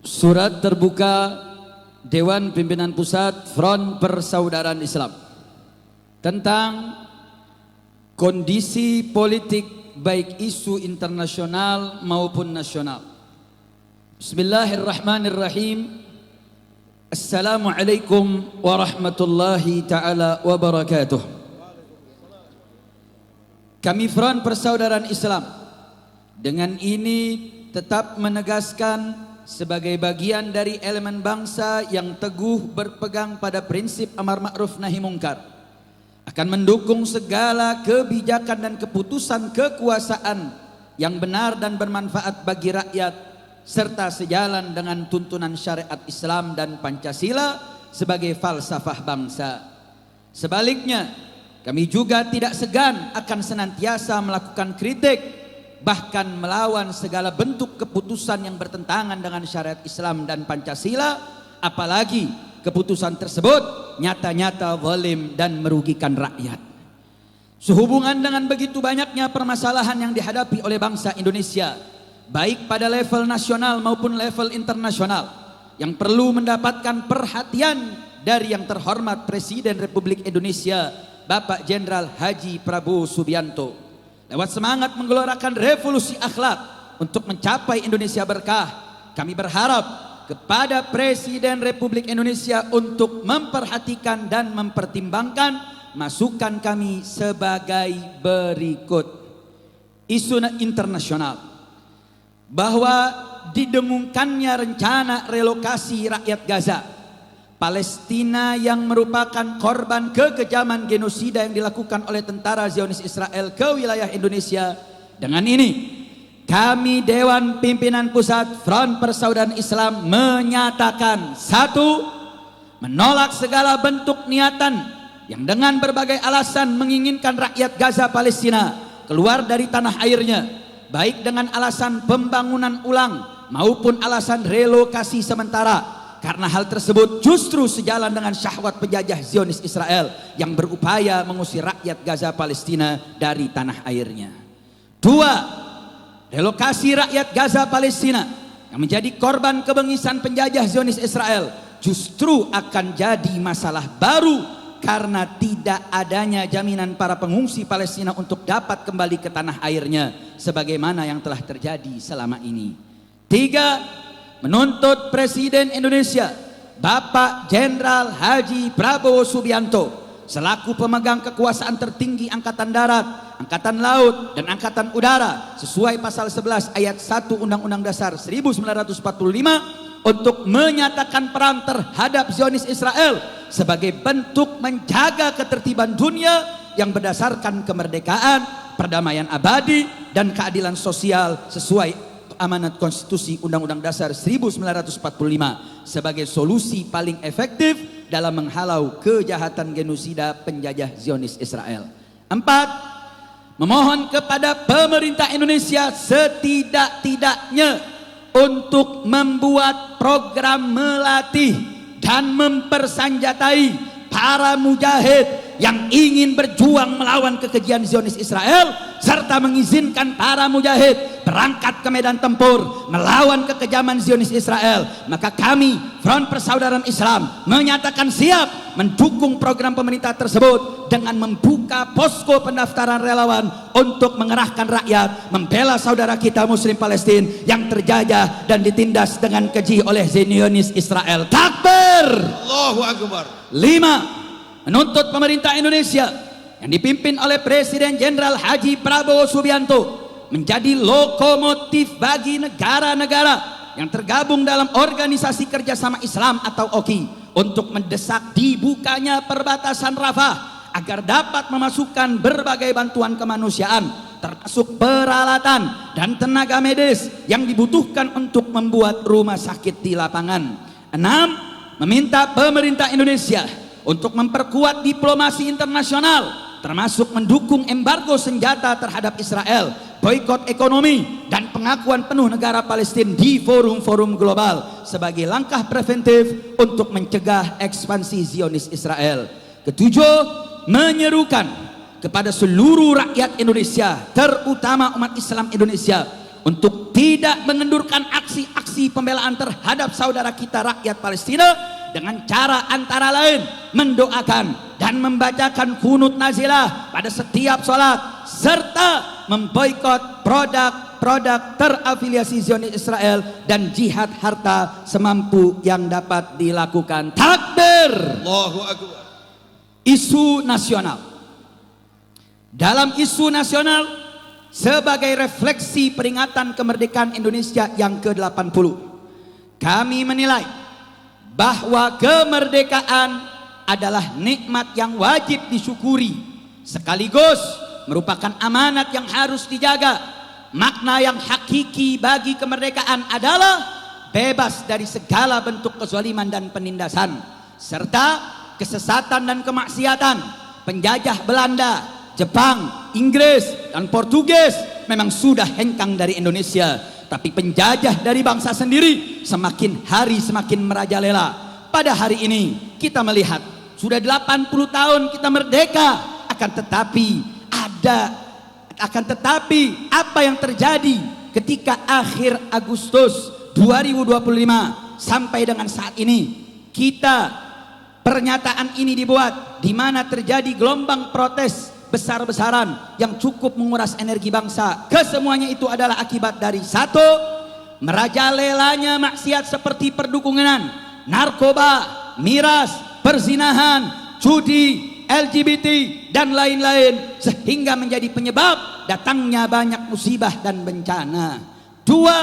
Surat terbuka Dewan Pimpinan Pusat Front Persaudaraan Islam tentang kondisi politik baik isu internasional maupun nasional. Bismillahirrahmanirrahim. Assalamualaikum warahmatullahi taala wabarakatuh. Kami Front Persaudaraan Islam dengan ini tetap menegaskan sebagai bagian dari elemen bangsa yang teguh berpegang pada prinsip amar ma'ruf nahi mungkar, akan mendukung segala kebijakan dan keputusan kekuasaan yang benar dan bermanfaat bagi rakyat serta sejalan dengan tuntunan syariat Islam dan Pancasila sebagai falsafah bangsa. Sebaliknya, kami juga tidak segan akan senantiasa melakukan kritik, bahkan melawan segala bentuk keputusan yang bertentangan dengan syariat Islam dan Pancasila, apalagi keputusan tersebut nyata-nyata zalim dan merugikan rakyat. Sehubungan dengan begitu banyaknya permasalahan yang dihadapi oleh bangsa Indonesia, baik pada level nasional maupun level internasional, yang perlu mendapatkan perhatian dari yang terhormat Presiden Republik Indonesia Bapak Jenderal Haji Prabowo Subianto. Lewat semangat menggelorakan revolusi akhlak untuk mencapai Indonesia berkah, kami berharap kepada Presiden Republik Indonesia untuk memperhatikan dan mempertimbangkan masukan kami sebagai berikut. Isu internasional, bahwa didengungkannya rencana relokasi rakyat Gaza, Palestina yang merupakan korban kekejaman genosida yang dilakukan oleh tentara Zionis Israel ke wilayah Indonesia. Dengan ini, kami Dewan Pimpinan Pusat Front Persaudaraan Islam menyatakan: 1. Menolak segala bentuk niatan yang dengan berbagai alasan menginginkan rakyat Gaza Palestina keluar dari tanah airnya, baik dengan alasan pembangunan ulang maupun alasan relokasi sementara, karena hal tersebut justru sejalan dengan syahwat penjajah Zionis Israel yang berupaya mengusir rakyat Gaza Palestina dari tanah airnya. 2. Relokasi rakyat Gaza Palestina yang menjadi korban kebengisan penjajah Zionis Israel justru akan jadi masalah baru karena tidak adanya jaminan para pengungsi Palestina untuk dapat kembali ke tanah airnya sebagaimana yang telah terjadi selama ini. 3. Menuntut Presiden Indonesia Bapak Jenderal Haji Prabowo Subianto selaku pemegang kekuasaan tertinggi Angkatan Darat, Angkatan Laut, dan Angkatan Udara sesuai pasal 11 ayat 1 Undang-Undang Dasar 1945 untuk menyatakan perang terhadap Zionis Israel sebagai bentuk menjaga ketertiban dunia yang berdasarkan kemerdekaan, perdamaian abadi, dan keadilan sosial sesuai amanat konstitusi Undang-Undang Dasar 1945 sebagai solusi paling efektif dalam menghalau kejahatan genosida penjajah Zionis Israel. 4. Memohon kepada pemerintah Indonesia setidak-tidaknya untuk membuat program melatih dan mempersenjatai para mujahid yang ingin berjuang melawan kekejian Zionis Israel, serta mengizinkan para mujahid berangkat ke medan tempur melawan kekejaman Zionis Israel. Maka kami Front Persaudaraan Islam menyatakan siap mendukung program pemerintah tersebut dengan membuka posko pendaftaran relawan untuk mengerahkan rakyat membela saudara kita Muslim Palestina yang terjajah dan ditindas dengan keji oleh Zionis Israel. Takbir! Allahu Akbar. 5. Menuntut pemerintah Indonesia yang dipimpin oleh Presiden Jenderal Haji Prabowo Subianto menjadi lokomotif bagi negara-negara yang tergabung dalam Organisasi Kerjasama Islam atau OKI untuk mendesak dibukanya perbatasan Rafah agar dapat memasukkan berbagai bantuan kemanusiaan termasuk peralatan dan tenaga medis yang dibutuhkan untuk membuat rumah sakit di lapangan. 6. Meminta pemerintah Indonesia untuk memperkuat diplomasi internasional termasuk mendukung embargo senjata terhadap Israel, boikot ekonomi, dan pengakuan penuh negara Palestina di forum-forum global sebagai langkah preventif untuk mencegah ekspansi Zionis Israel. 7. Menyerukan kepada seluruh rakyat Indonesia, terutama umat Islam Indonesia, untuk tidak mengendurkan aksi-aksi pembelaan terhadap saudara kita rakyat Palestina dengan cara antara lain mendoakan dan membacakan kunut nazilah pada setiap sholat serta memboikot produk terafiliasi Zionis Israel dan jihad harta semampu yang dapat dilakukan. Takbir. Allahu Akbar. Isu nasional. Dalam isu nasional sebagai refleksi peringatan kemerdekaan Indonesia yang ke-80, kami menilai bahwa kemerdekaan adalah nikmat yang wajib disyukuri sekaligus merupakan amanat yang harus dijaga. Makna yang hakiki bagi kemerdekaan adalah bebas dari segala bentuk kezaliman dan penindasan serta kesesatan dan kemaksiatan. Penjajah Belanda, Jepang, Inggris, dan Portugis memang sudah hengkang dari Indonesia, tapi penjajah dari bangsa sendiri semakin hari semakin merajalela. Pada hari ini kita melihat sudah 80 tahun kita merdeka, akan tetapi apa yang terjadi ketika akhir Agustus 2025 sampai dengan saat ini pernyataan ini dibuat di mana terjadi gelombang protes besar-besaran yang cukup menguras energi bangsa. Kesemuanya itu adalah akibat dari satu, merajalelanya maksiat seperti perdukunan, narkoba, miras, perzinahan, judi, LGBT dan lain-lain sehingga menjadi penyebab datangnya banyak musibah dan bencana. Dua,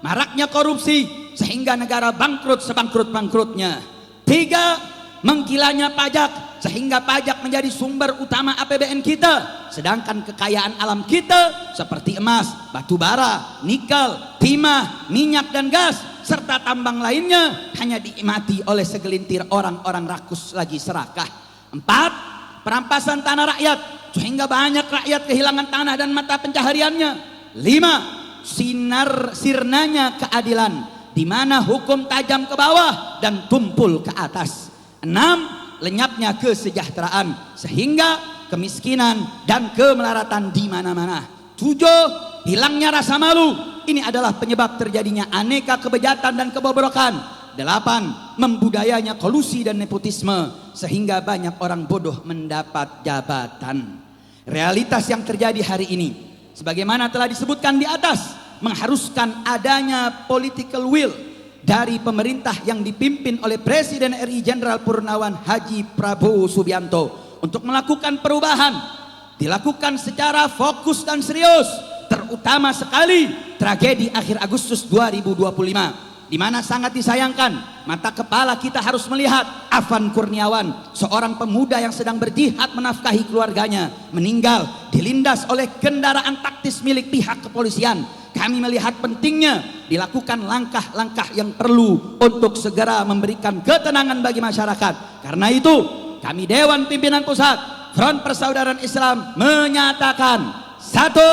maraknya korupsi sehingga negara bangkrut sebangkrut-bangkrutnya. Tiga, mengkilanya pajak sehingga pajak menjadi sumber utama APBN kita, sedangkan kekayaan alam kita seperti emas, batu bara, nikel, timah, minyak dan gas serta tambang lainnya hanya dinikmati oleh segelintir orang-orang rakus lagi serakah. Empat, perampasan tanah rakyat sehingga banyak rakyat kehilangan tanah dan mata pencahariannya. Lima, sirnanya keadilan di mana hukum tajam ke bawah dan tumpul ke atas. 6, lenyapnya kesejahteraan sehingga kemiskinan dan kemelaratan di mana-mana. 7, hilangnya rasa malu. Ini adalah penyebab terjadinya aneka kebejatan dan kebobrokan. 8, membudayanya kolusi dan nepotisme sehingga banyak orang bodoh mendapat jabatan. Realitas yang terjadi hari ini sebagaimana telah disebutkan di atas mengharuskan adanya political will dari pemerintah yang dipimpin oleh Presiden RI Jenderal Purnawan Haji Prabowo Subianto untuk melakukan perubahan, dilakukan secara fokus dan serius, terutama sekali tragedi akhir Agustus 2025 di mana sangat disayangkan mata kepala kita harus melihat Afan Kurniawan, seorang pemuda yang sedang berjihad menafkahi keluarganya, meninggal dilindas oleh kendaraan taktis milik pihak kepolisian. Kami melihat pentingnya dilakukan langkah-langkah yang perlu untuk segera memberikan ketenangan bagi masyarakat. Karena itu kami Dewan Pimpinan Pusat Front Persaudaraan Islam menyatakan, satu,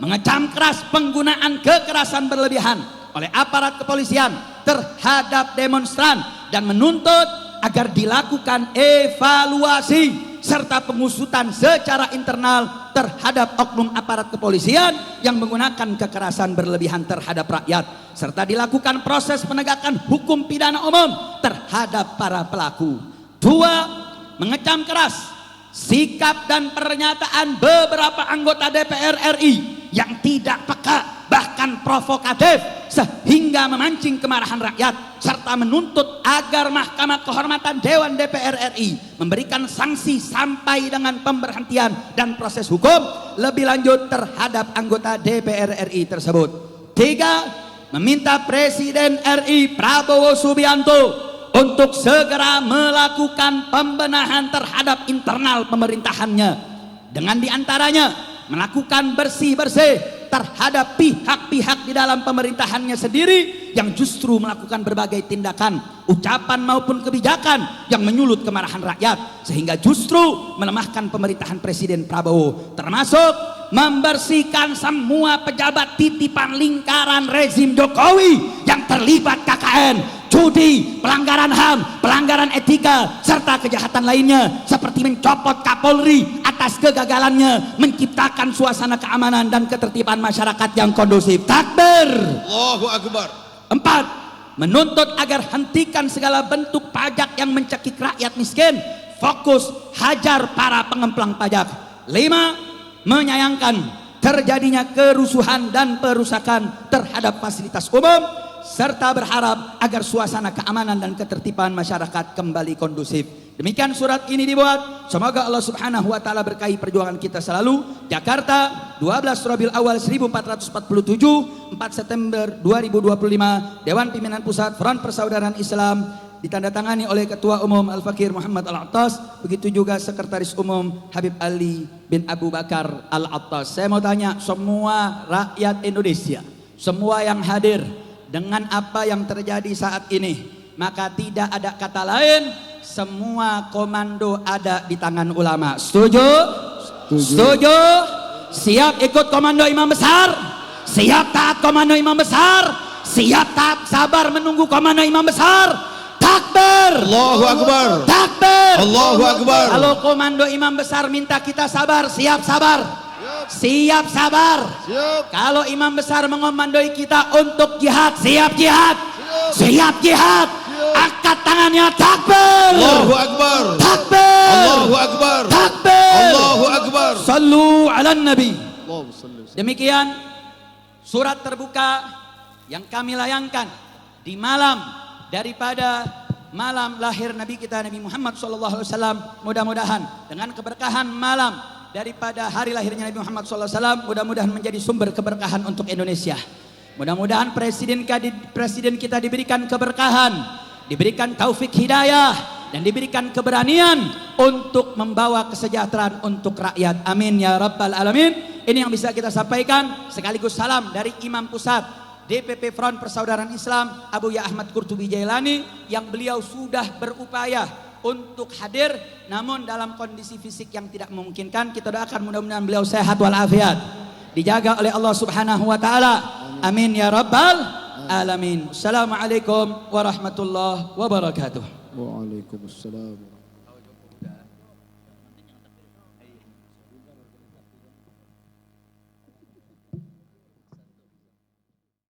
mengecam keras penggunaan kekerasan berlebihan oleh aparat kepolisian terhadap demonstran dan menuntut agar dilakukan evaluasi serta pengusutan secara internal terhadap oknum aparat kepolisian yang menggunakan kekerasan berlebihan terhadap rakyat serta dilakukan proses penegakan hukum pidana umum terhadap para pelaku. 2, mengecam keras sikap dan pernyataan beberapa anggota DPR RI yang tidak peka bahkan provokatif sehingga memancing kemarahan rakyat serta menuntut agar Mahkamah Kehormatan Dewan DPR RI memberikan sanksi sampai dengan pemberhentian dan proses hukum lebih lanjut terhadap anggota DPR RI tersebut. 3, meminta Presiden RI Prabowo Subianto untuk segera melakukan pembenahan terhadap internal pemerintahannya dengan diantaranya melakukan bersih-bersih terhadap pihak-pihak di dalam pemerintahannya sendiri yang justru melakukan berbagai tindakan, ucapan maupun kebijakan yang menyulut kemarahan rakyat sehingga justru melemahkan pemerintahan Presiden Prabowo, termasuk membersihkan semua pejabat titipan lingkaran rezim Jokowi yang terlibat KKN, judi, pelanggaran HAM, pelanggaran etika serta kejahatan lainnya seperti mencopot Kapolri atas kegagalannya menciptakan suasana keamanan dan ketertiban masyarakat yang kondusif. Takbir. Allahu Akbar. 4. Menuntut agar hentikan segala bentuk pajak yang mencekik rakyat miskin. Fokus hajar para pengemplang pajak. 5. Menyayangkan terjadinya kerusuhan dan perusakan terhadap fasilitas umum, serta berharap agar suasana keamanan dan ketertiban masyarakat kembali kondusif. Demikian surat ini dibuat. Semoga Allah Subhanahu wa taala berkahi perjuangan kita selalu. Jakarta, 12 Rabiul Awal 1447, 4 September 2025. Dewan Pimpinan Pusat Front Persaudaraan Islam, ditandatangani oleh Ketua Umum Al-Fakir Muhammad Al-Attas, begitu juga Sekretaris Umum Habib Ali bin Abu Bakar Al-Attas. Saya mau tanya semua rakyat Indonesia, semua yang hadir, dengan apa yang terjadi saat ini, maka tidak ada kata lain, semua komando ada di tangan ulama. Setuju? Setuju? Siap ikut komando imam besar? Siap taat komando imam besar? Siap taat sabar menunggu komando imam besar? Takbir. Allahu Akbar. Takbir. Allahu Akbar. Kalau komando imam besar minta kita sabar, siap sabar. Siap sabar. Siap. Kalau imam besar mengomandoi kita untuk jihad, siap jihad. Siap jihad. Angkat tangannya, takbir. Allahu Akbar. Takbir. Allahu Akbar. Takbir. Allahu Akbar. Sallu ala nabi. Allahumma salli. Demikian surat terbuka yang kami layangkan di malam daripada malam lahir Nabi kita Nabi Muhammad SAW. Mudah-mudahan dengan keberkahan malam daripada hari lahirnya Nabi Muhammad SAW, mudah-mudahan menjadi sumber keberkahan untuk Indonesia. Mudah-mudahan presiden kita diberikan keberkahan, diberikan taufik hidayah, dan diberikan keberanian untuk membawa kesejahteraan untuk rakyat. Amin ya rabbal alamin. Ini yang bisa kita sampaikan, sekaligus salam dari Imam Pusat DPP Front Persaudaraan Islam Abu Ya Ahmad Qurtubi Jailani, yang beliau sudah berupaya untuk hadir namun dalam kondisi fisik yang tidak memungkinkan. Kita doakan mudah-mudahan beliau sehat walafiat, dijaga oleh Allah Subhanahu wa taala. Amin ya rabbal alamin. Assalamualaikum warahmatullahi wabarakatuh. Waalaikumsalam.